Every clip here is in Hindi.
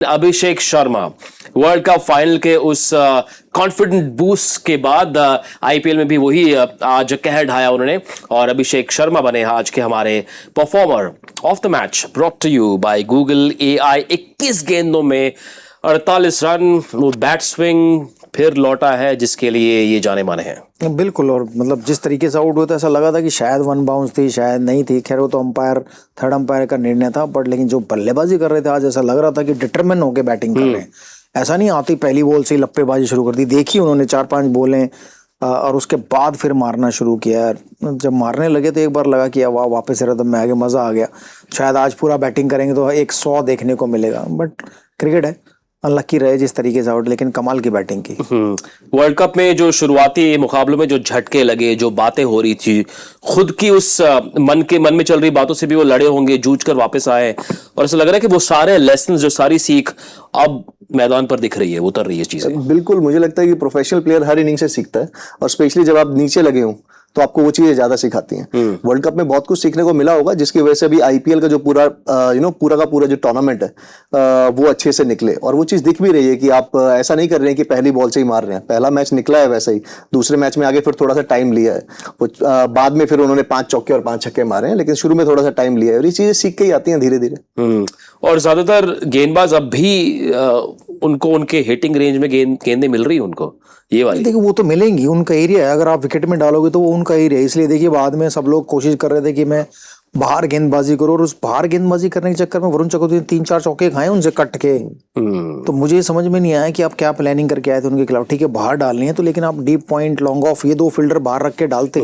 Abhishek Sharma world cup final के उस कॉन्फिडेंट बूस्ट के बाद आईपीएल में भी वही आज कहर ढाया उन्होंने और अभिषेक शर्मा बने आज के हमारे performer of the match. Brought to you by Google AI. 21 गेंदों में 48 रन, वो बैट स्विंग फिर लौटा है जिसके लिए ये जाने माने हैं। बिल्कुल, और मतलब जिस तरीके से आउट हुआ था ऐसा लगा था कि शायद वन बाउंस थी, शायद नहीं थी। खैर वो तो थर्ड अंपायर का निर्णय था, बट लेकिन जो बल्लेबाजी कर रहे थे आज ऐसा लग रहा था कि डिटरमिन होकर बैटिंग कर रहे हैं। ऐसा नहीं आती पहली बॉल से ही लप्पेबाजी शुरू कर दी। देखी उन्होंने 4-5 बॉलें और उसके बाद फिर मारना शुरू किया। जब मारने लगे तो एक बार लगा कि वाह वापस रिदम में आ गया, मजा आ गया। शायद आज पूरा बैटिंग करेंगे तो 100 देखने को मिलेगा, बट क्रिकेट है, अनलक्की रहे जिस तरीके से आउट, लेकिन कमाल की बैटिंग की। वर्ल्ड कप में जो शुरुआती मुकाबलों में जो झटके लगे, जो बातें हो रही थी, खुद की उस मन में चल रही बातों से भी वो लड़े होंगे, जूझ कर वापस आए और ऐसा लग रहा है कि वो सारे लेसन, जो सारी सीख अब मैदान पर दिख रही है, उतर रही है चीजें। बिल्कुल, मुझे लगता है कि प्रोफेशनल प्लेयर हर इनिंग से सीखता है और स्पेशली जब आप नीचे लगे हो तो आपको वो चीजें ज्यादा सिखाती हैं। वर्ल्ड कप में बहुत कुछ सीखने को मिला होगा, जिसकी वजह से भी आईपीएल का जो पूरा पूरा का पूरा जो टूर्नामेंट है वो अच्छे से निकले। और वो चीज दिख भी रही है कि आप ऐसा नहीं कर रहे हैं कि पहली बॉल से ही मार रहे हैं। पहला मैच निकला है वैसे ही, दूसरे मैच में आगे फिर थोड़ा सा टाइम लिया है। वो बाद में फिर उन्होंने 5 चौके और 5 छक्के मारे हैं, लेकिन शुरू में थोड़ा सा टाइम लिया है और ये चीजें सीख के ही आती हैं धीरे धीरे। और ज्यादातर गेंदबाज अब भी उनको उनके हिटिंग रेंज में गेंदें मिल रही है उनको, ये वाली। देखिए वो तो मिलेंगी, उनका एरिया है। अगर आप विकेट में डालोगे तो वो उनका एरिया है। इसलिए देखिए बाद में सब लोग कोशिश कर रहे थे कि मैं बाहर गेंदबाजी करूं, और उस बाहर गेंदबाजी करने के चक्कर में वरुण चक्रवर्ती ने 3-4 चौके खाए उनसे कट के। तो मुझे ये समझ में नहीं आया कि आप क्या प्लानिंग करके आए थे उनके खिलाफ। ठीक है बाहर डालनी है तो, लेकिन आप डीप पॉइंट, लॉन्ग ऑफ, ये 2 फील्डर बाहर रख के डालते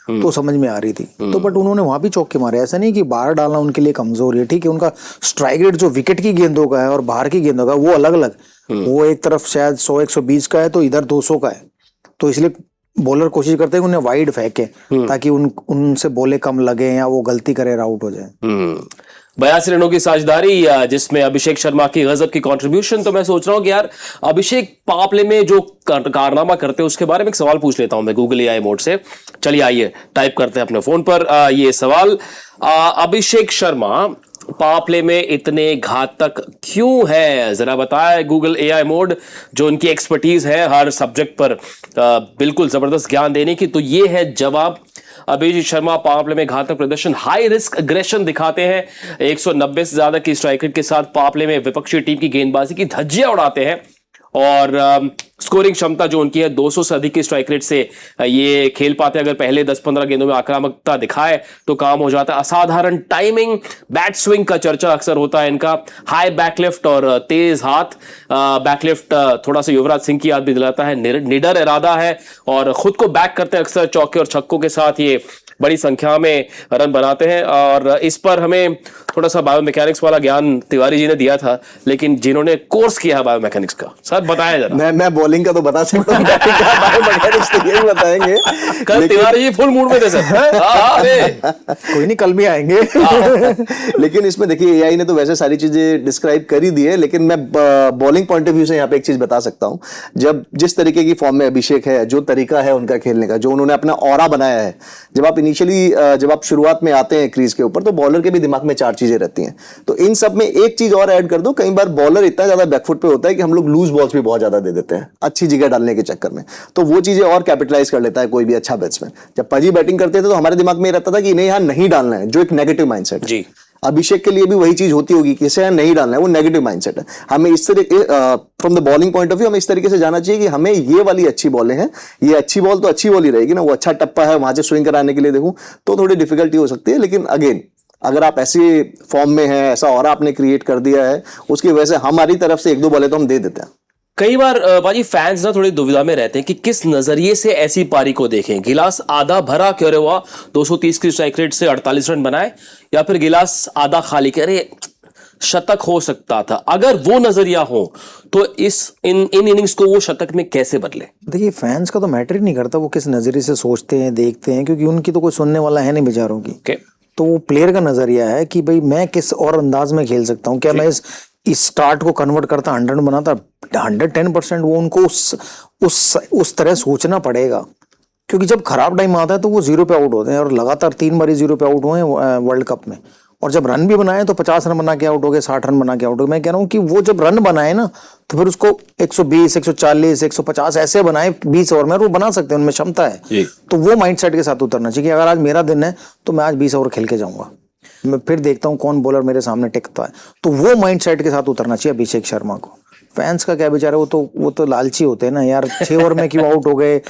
तो समझ में आ रही थी। तो बट उन्होंने वहां भी चौके मारे। ऐसा नहीं कि बाहर डालना उनके लिए कमजोरी है। ठीक है उनका स्ट्राइक रेट जो विकेट की गेंदों का है और बाहर की गेंदों का वो अलग अलग। वो एक तरफ शायद 100-120 का है तो इधर 200 का है। तो इसलिए बॉलर कोशिश करते हैं कि उन्हें वाइड फेंके ताकि उनसे बॉलें कम लगे या वो गलती करे आउट हो जाए। 82 रनों की साझेदारी जिसमें अभिषेक शर्मा की गजब की कंट्रीब्यूशन। तो मैं सोच रहा हूं कि यार अभिषेक पावर प्ले में जो कारनामा करते हैं उसके बारे में एक सवाल पूछ लेता हूं मैं गूगल एआई मोड से। चलिए आइए टाइप करते हैं अपने फोन पर ये सवाल। अभिषेक शर्मा पावर प्ले में इतने घातक क्यों है, जरा बताए गूगल एआई मोड, जो उनकी एक्सपर्टीज है हर सब्जेक्ट पर बिल्कुल जबरदस्त ज्ञान देने की। तो ये है जवाब। अभिषेक शर्मा पावर प्ले में घातक प्रदर्शन, हाई रिस्क अग्रेशन दिखाते हैं। 190 से ज्यादा की स्ट्राइक रेट के साथ पावर प्ले में विपक्षी टीम की गेंदबाजी की धज्जियां उड़ाते हैं और स्कोरिंग क्षमता जो उनकी है 200 से अधिक की स्ट्राइक रेट से ये खेल पाते हैं। अगर पहले 10-15 गेंदों में आक्रामकता दिखाए तो काम हो जाता है। असाधारण टाइमिंग, बैट स्विंग का चर्चा अक्सर होता है इनका। हाई बैकलिफ्ट और तेज हाथ। बैकलिफ्ट थोड़ा सा युवराज सिंह की याद भी दिलाता है। निडर इरादा है और खुद को बैक करते हैं अक्सर चौके और छक्कों के साथ। ये बड़ी संख्या में रन बनाते हैं और इस पर हमें थोड़ा सा बायोमैकेनिक्स वाला ज्ञान तिवारी जी ने दिया था, लेकिन जिन्होंने कोर्स किया है बायोमैकेनिक्स का, सर बताया जरा। मैं बॉलिंग का तो बता सकता हूं, बायोमैकेनिक्स तो यही बताएंगे। कल तिवारी जी फुल मूड में थे सर। कोई नहीं, कल भी आएंगे। लेकिन इसमें देखिए एआई ने तो वैसे सारी चीजें डिस्क्राइब कर ही दी है, लेकिन मैं बॉलिंग पॉइंट ऑफ व्यू से यहाँ पे एक चीज बता सकता हूँ। जब जिस तरीके की फॉर्म में अभिषेक है, जो तरीका है उनका खेलने का, जो उन्होंने अपना ऑरा बनाया है, जब आप शुरुआत में आते हैं क्रीज के ऊपर तो बॉलर के भी दिमाग में 4 चीजें रहती हैं। तो इन सब में एक चीज और ऐड कर दो, कई बार बॉलर इतना ज्यादा बैकफुट पे होता है कि हम लोग लूज बॉल्स भी बहुत ज्यादा दे देते हैं अच्छी जगह डालने के चक्कर में। तो वो चीजें और कैपिटलाइज कर लेता है कोई भी अच्छा बैट्समैन। जब पजी बैटिंग करते थे तो हमारे दिमाग में रहता था कि नहीं, यहां नहीं डालना है, जो एक नेगेटिव माइंडसेट है। अभिषेक के लिए भी वही चीज होती होगी कि इसे यहां नहीं डालना है, वो नेगेटिव माइंडसेट है। हमें इस तरीके from the bowling point of view हमें इस तरीके से जाना चाहिए कि हमें ये वाली अच्छी बॉलें हैं, ये अच्छी बॉल तो अच्छी बॉल ही रहेगी ना, वो अच्छा टप्पा है, वहां से स्विंग कराने के लिए देखूं तो थोड़ी डिफिकल्टी हो सकती है। लेकिन अगेन अगर आप ऐसे फॉर्म में हैं, ऐसा और आपने क्रिएट कर दिया है, उसकी वजह से हमारी तरफ से 1-2 बॉलें तो हम दे देते हैं। कई बार बाजी फैंस ना थोड़ी दुविधा में रहते हैं कि किस नजरिए से ऐसी पारी को देखें। गिलास आधा भरा क्यों रे हुआ, 230 की स्ट्राइक रेट से 48 रन बनाए, या फिर गिलास आधा खाली कह रहे शतक हो सकता था। अगर वो नजरिया हो तो इन इनिंग्स को वो शतक में कैसे बदले? देखिए फैंस का तो मैटर ही नहीं करता वो किस नजरिए से सोचते हैं, देखते हैं, क्योंकि उनकी तो कोई सुनने वाला है नहीं बेचारों की। तो वो प्लेयर का नजरिया है कि भाई मैं किस और अंदाज में खेल सकता हूँ। क्या मैं इस स्टार्ट को कन्वर्ट करता 100 बनाता 110%, वो उनको उस तरह सोचना पड़ेगा। क्योंकि जब खराब टाइम आता है तो वो 0 पे आउट होते हैं और लगातार 3 बार 0 पे आउट हुए हैं वर्ल्ड कप में। और जब रन भी बनाए तो 50 रन बना के आउट हो गए, 60 रन बना के आउट हो गए। मैं कह रहा हूँ कि वो जब रन बनाए ना तो फिर उसको 120, 140, 150 ऐसे बनाए 20 ओवर में, वो बना सकते हैं, उनमें क्षमता है। तो वो माइंडसेट के साथ उतरना चाहिए कि अगर आज मेरा दिन है तो मैं आज 20 ओवर खेल के जाऊंगा, मैं फिर देखता हूँ कौन बॉलर मेरे सामने टिकता है। तो वो माइंडसेट के साथ उतरना चाहिए अभिषेक शर्मा को। फैंस का क्या बेचारा, वो तो लालची होते हैं ना यार, 6 ओवर में क्यों आउट हो गए,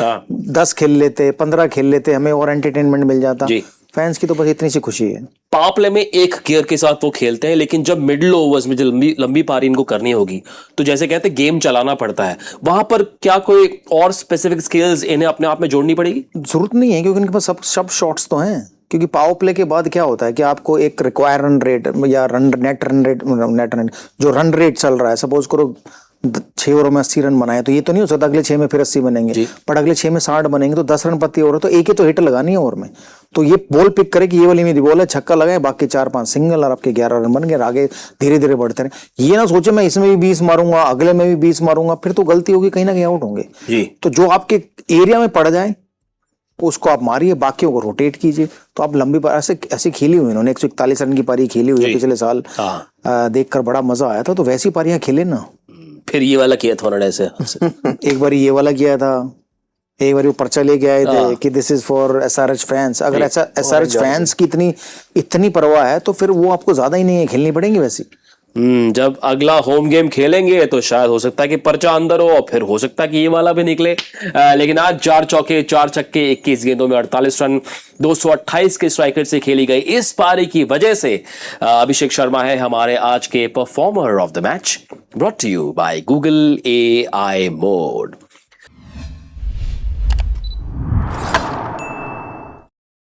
10 खेल लेते, 15 खेल लेते, हमें और एंटरटेनमेंट मिल जाता। फैंस की तो बस इतनी सी खुशी है। पावर प्ले में एक गियर के साथ वो खेलते हैं, लेकिन जब मिडिल ओवर्स में जो लंबी पारी इनको करनी होगी तो जैसे कहते हैं गेम चलाना पड़ता है, वहां पर क्या कोई और स्पेसिफिक स्किल्स इन्हें अपने आप में जोड़नी पड़ेगी? जरूरत नहीं है, क्योंकि इनके पास सब शॉट्स तो हैं। क्योंकि पावर प्ले के बाद क्या होता है कि आपको एक रिक्वायर रन रेट या नेट रन जो रन रेट चल रहा है, सपोज करो 6 ओवर में 80 रन बनाए, तो ये तो नहीं हो सकता अगले 6 में फिर 80 बनेंगे, पर अगले 6 में 60 बनेंगे, तो 10 रन प्रति ओवर, तो एक ही तो हिट लगानी है ओवर में। तो ये बॉल पिक करे कि ये वाली मेरी बॉल है, छक्का लगाए, बाकी 4-5 सिंगल और आपके 11 रन बन गए, आगे धीरे धीरे बढ़ते रहे। ये ना सोचे मैं इसमें भी 20 मारूंगा, अगले में भी 20 मारूंगा, फिर तो गलती होगी, कहीं ना कहीं आउट होंगे। तो जो आपके एरिया में पड़ जाए उसको आप मारिए, बाकियों को रोटेट कीजिए। तो आप लंबी पारी ऐसे खेली हुई, इन्होंने 141 रन की पारी खेली हुई है पिछले साल, देखकर बड़ा मजा आया था। तो वैसी पारियां खेले ना। फिर ये वाला किया था उन्होंने ऐसे एक बार ये वाला किया था, एक बार वो पर्चा लेके आए थे कि this is for SRH fans. अगर ऐसा SRH फैंस की इतनी परवाह है तो फिर वो आपको ज्यादा ही नहीं है, खेलनी पड़ेंगी वैसी। जब अगला होम गेम खेलेंगे तो शायद हो सकता है कि पर्चा अंदर हो, और फिर हो सकता है कि ये वाला भी निकले। लेकिन आज 4 चौके 4 छक्के 21 गेंदों में 48 रन 228 के स्ट्राइक रेट से खेली गई इस पारी की वजह से अभिषेक शर्मा है हमारे आज के performer of the match, brought to you by Google AI mode.